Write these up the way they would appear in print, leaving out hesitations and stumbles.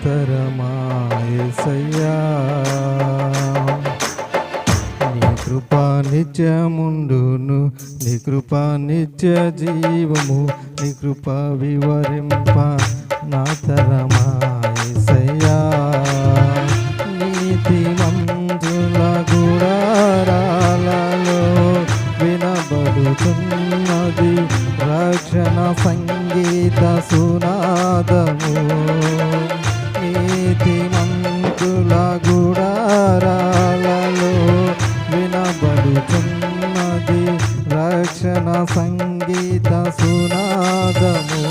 తరమా యేసయ్యా. నీ కృపా నిత్యముండును, నీ కృపా నిత్య జీవము, నీ కృపా వివరింప నా తరమా యేసయ్యా. నీతిమంతుల గుడారాలలో వినబడుతున్నది రక్షణ సంగీత సునాదము. నీతిమంతుల గుడారాలలో వినబడుతున్నది రక్షణ సంగీత సునాదము.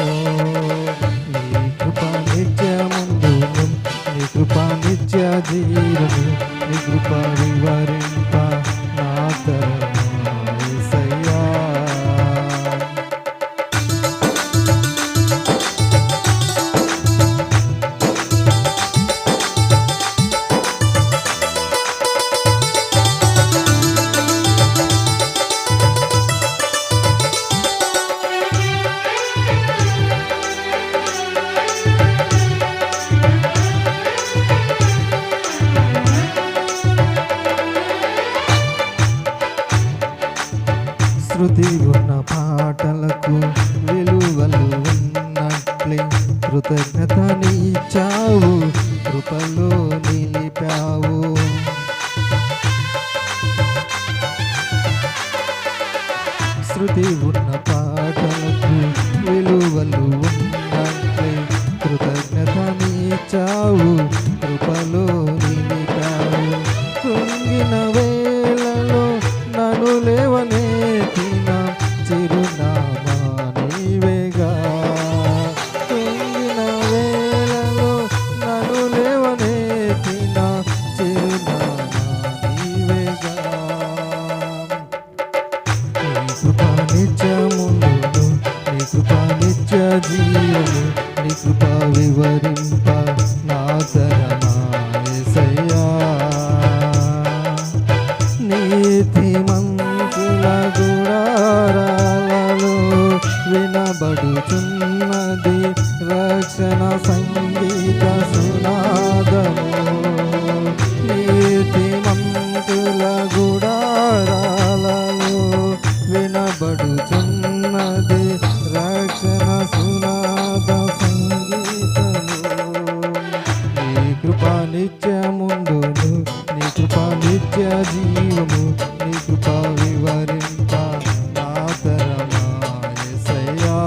నీ కృప నిత్యముందును, నీ కృప నిత్య జీవము, నీ కృప వివరింప నా తరమా యేసయ్యా. శృతి ఉన్న పాటలకు విలువలు ఉన్నట్లే కృతజ్ఞతనిచ్చావు, కృపలో నిలిపావు. శృతి ఉన్న పాటలకు విలువలు ఉన్నట్లే కృతజ్ఞతనిచ్చావు, కృపలో నిలిపావు. కృంగిన వేళలో నన్ను లేవనెత్తిన చిరునామా నీవేగా. కృంగిన వేళలో నన్ను లేవనెత్తిన చిరునామా నీవేగా. నీ కృపా నిత్యముందును, నీ కృపా నిత్య జీవము, నీ కృపా వివరింప నా తరమా యేసయ్యా. నీతిమంతుల గుడారాలలో వినబడుతున్నది రక్షణ సంగీత సునాదము. నీతిమంతుల గుడారాలలో వినబడుతున్నది రక్షణ సునాద సంగీతము. నీ కృపా నిత్యముందును, నీ కృపా నిత్య జీవము, నీ కృపా వివరింప నా తరమా యేసయ్యా.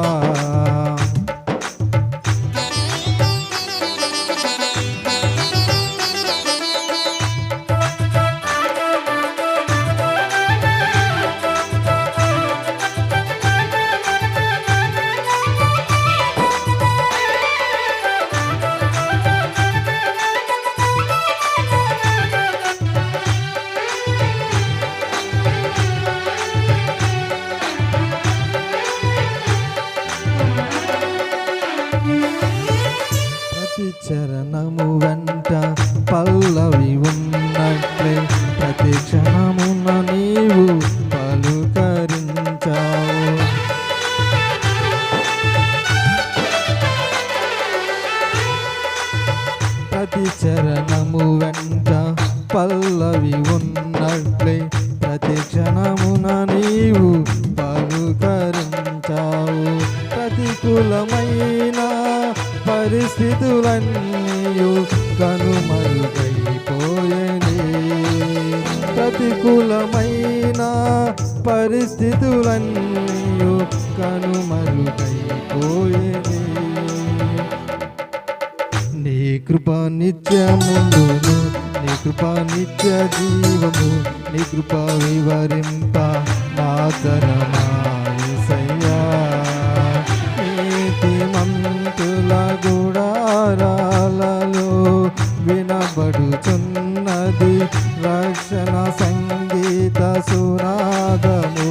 ప్రతి చరణము వెంట పల్లవి ఉన్నట్లే ప్రతి క్షణమున నీవు పలుకరించావు. ప్రతి చరణము వెంట పల్లవి ఉన్నట్లే ప్రతి క్షణమున నీవు పలుకరించావు. ప్రతికూలమైన పరిస్థితులన్నీయు కనుమరుగైపోయేనే. ప్రతికూలమైన పరిస్థితులన్నీయు కనుమరుగైపోయేనే. నీ కృపా నిత్యముందును, నీ కృపా నిత్య జీవము, నీ కృపా వివరింప నా తరమా యేసయ్యా. నీతిమంతుల గుడారాలలో వినబడుతున్నది రక్షణ సంగీత సునాదము.